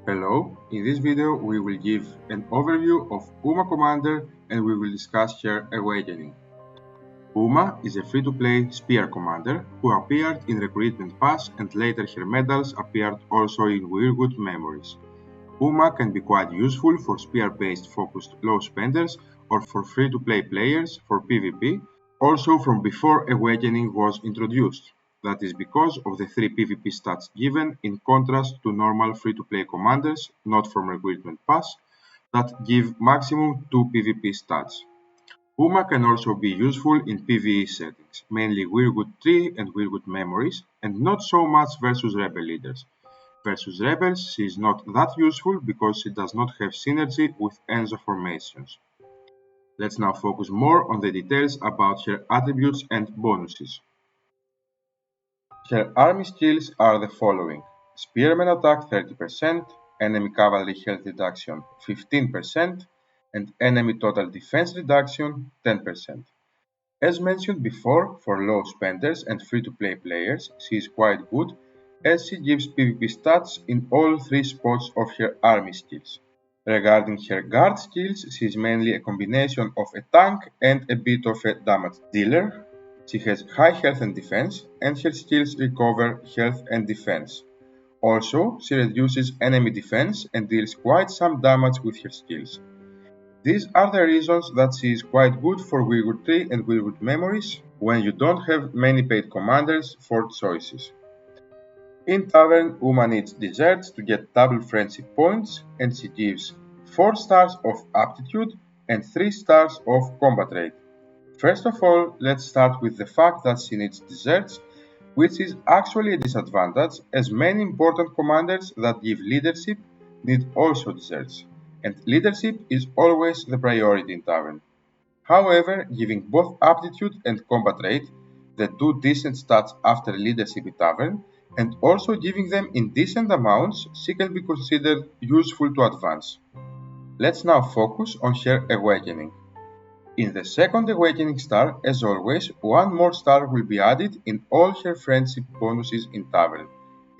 Hello, in this video we will give an overview of UMA Commander and we will discuss her awakening. UMA is a free-to-play spear commander who appeared in Recruitment Pass and later her medals appeared also in WIC Memories. UMA can be quite useful for spear-based focused low spenders or for free-to-play players for PvP, also from before Awakening was introduced. That is because of the 3 PvP stats given in contrast to normal free-to-play commanders, not from Recruitment Pass, that give maximum 2 PvP stats. UMA can also be useful in PvE settings, mainly WIC 3 and WIC Memories, and not so much versus Rebel leaders. Versus Rebels she is not that useful because she does not have synergy with Enzo formations. Let's now focus more on the details about her attributes and bonuses. Her army skills are the following: Spearman attack 30%, enemy cavalry health reduction 15%, and enemy total defense reduction 10%. As mentioned before, for low spenders and free-to-play players, she is quite good as she gives PvP stats in all 3 spots of her army skills. Regarding her guard skills, she is mainly a combination of a tank and a bit of a damage dealer. She has high health and defense, and her skills recover health and defense. Also, she reduces enemy defense and deals quite some damage with her skills. These are the reasons that she is quite good for WIC 3 and WIC Memories when you don't have many paid commanders for choices. In Tavern, UMA needs desserts to get double friendship points, and she gives 4 stars of aptitude and 3 stars of combat rate. First of all, let's start with the fact that she needs desserts, which is actually a disadvantage as many important commanders that give leadership need also desserts, and leadership is always the priority in Tavern. However, giving both aptitude and combat rate, the 2 decent stats after leadership in Tavern, and also giving them in decent amounts, she can be considered useful to advance. Let's now focus on her awakening. In the second awakening star, as always, 1 more star will be added in all her friendship bonuses in Tavern,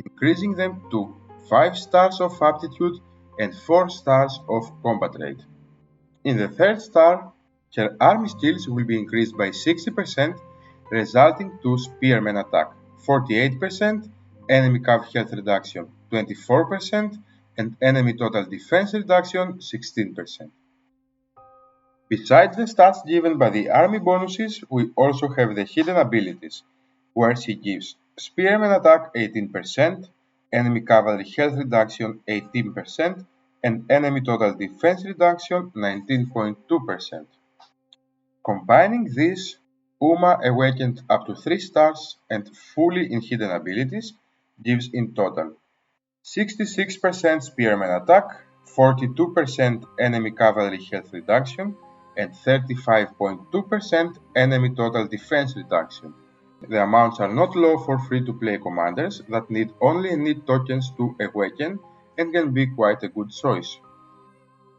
increasing them to 5 stars of aptitude and 4 stars of combat rate. In the third star, her army skills will be increased by 60%, resulting to Spearman attack 48%, enemy cav health reduction 24%, and enemy total defense reduction 16%. Besides the stats given by the army bonuses, we also have the hidden abilities, where she gives Spearman attack 18%, enemy cavalry health reduction 18%, and enemy total defense reduction 19.2%. Combining this, UMA awakened up to 3 stars and fully in hidden abilities gives in total 66% Spearman attack, 42% enemy cavalry health reduction, and 35.2% enemy total defense reduction. The amounts are not low for free-to-play commanders that need only need tokens to awaken and can be quite a good choice.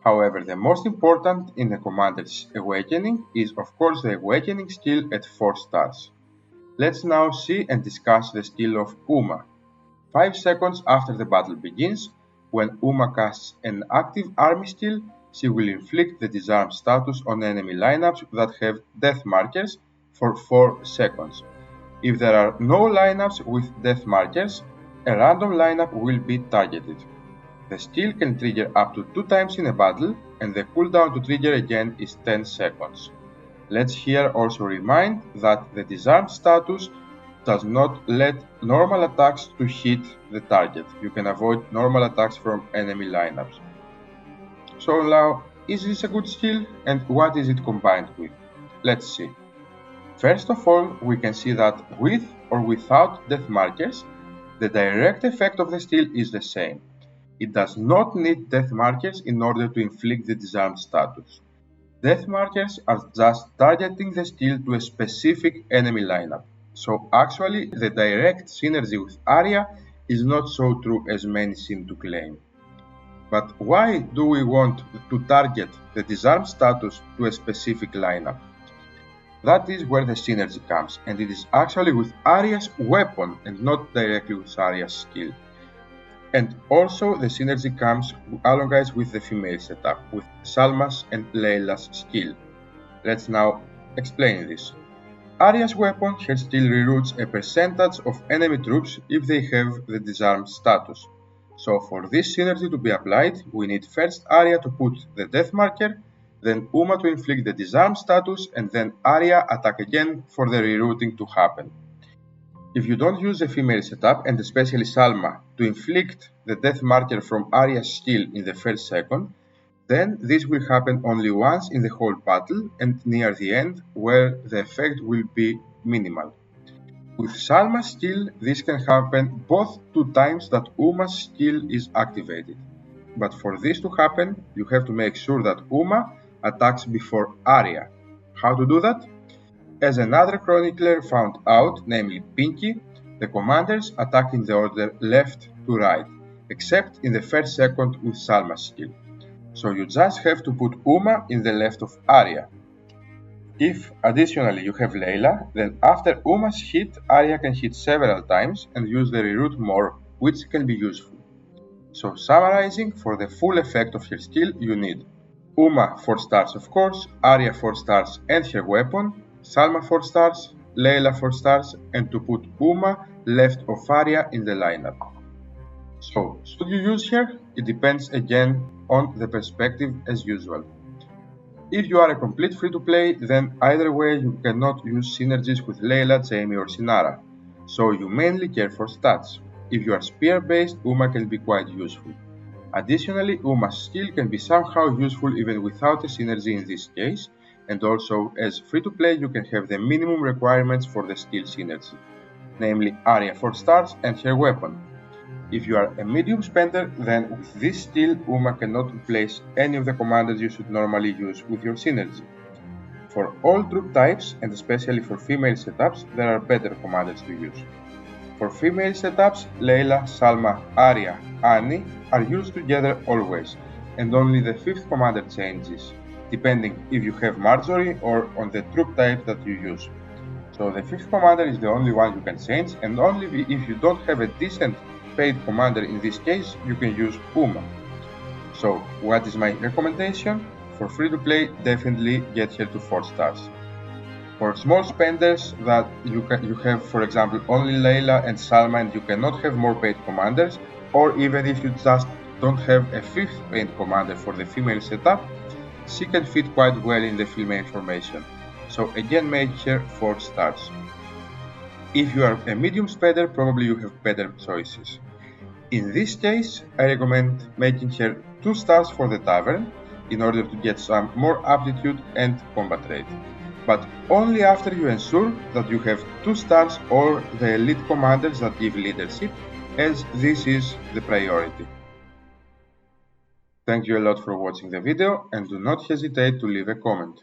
However, the most important in a commander's awakening is of course the awakening skill at 4 stars. Let's now see and discuss the skill of UMA. 5 seconds after the battle begins, when UMA casts an active army skill, she will inflict the disarm status on enemy lineups that have death markers for 4 seconds. If there are no lineups with death markers, a random lineup will be targeted. The skill can trigger up to 2 times in a battle, and the cooldown to trigger again is 10 seconds. Let's here also remind that the disarm status does not let normal attacks to hit the target. You can avoid normal attacks from enemy lineups. So now, is this a good skill and what is it combined with? Let's see. First of all, we can see that with or without death markers, the direct effect of the skill is the same. It does not need death markers in order to inflict the disarm status. Death markers are just targeting the skill to a specific enemy lineup. So actually the direct synergy with Arya is not so true as many seem to claim. But why do we want to target the disarm status to a specific lineup? That is where the synergy comes, and it is actually with Arya's weapon and not directly with Arya's skill. And also the synergy comes along guys with the female setup, with Salma's and Layla's skill. Let's now explain this. Arya's weapon her skill reroutes a percentage of enemy troops if they have the disarmed status. So for this synergy to be applied, we need first Arya to put the death marker, then Uma to inflict the disarm status, and then Arya attack again for the rerouting to happen. If you don't use the female setup, and especially Salma, to inflict the death marker from Arya's skill in the first second, then this will happen only once in the whole battle and near the end, where the effect will be minimal. With Salma's skill, this can happen both 2 times that Uma's skill is activated. But for this to happen, you have to make sure that Uma attacks before Arya. How to do that? As another chronicler found out, namely Pinky, the commanders attack in the order left to right, except in the first second with Salma's skill. So you just have to put Uma in the left of Arya. If additionally you have Layla, then after Uma's hit, Arya can hit several times and use the reroute more, which can be useful. So summarizing, for the full effect of her skill, you need Uma 4 stars of course, Arya 4 stars and her weapon, Salma 4 stars, Layla 4 stars, and to put Uma left of Arya in the lineup. So, should you use her? It depends again on the perspective as usual. If you are a complete free-to-play, then either way you cannot use synergies with Layla, Jamie or Sinara, so you mainly care for stats. If you are spear-based, Uma can be quite useful. Additionally, Uma's skill can be somehow useful even without a synergy in this case, and also as free-to-play you can have the minimum requirements for the skill synergy, namely Arya 4 stars and her weapon. If you are a medium spender, then with this skill Uma cannot replace any of the commanders you should normally use with your synergy. For all troop types, and especially for female setups, there are better commanders to use. For female setups, Layla, Salma, Arya, Annie are used together always, and only the 5th commander changes, depending if you have Marjorie or on the troop type that you use. So the 5th commander is the only one you can change, and only if you don't have a decent paid commander in this case, you can use Uma. So what is my recommendation? For free to play, definitely get her to 4 stars. For small spenders that you have, for example, only Layla and Salma and you cannot have more paid commanders, or even if you just don't have a 5th paid commander for the female setup, she can fit quite well in the female formation. So again, make her 4 stars. If you are a medium spender, probably you have better choices. In this case, I recommend making her 2 stars for the tavern in order to get some more aptitude and combat rate, but only after you ensure that you have 2 stars or the elite commanders that give leadership, as this is the priority. Thank you a lot for watching the video and do not hesitate to leave a comment.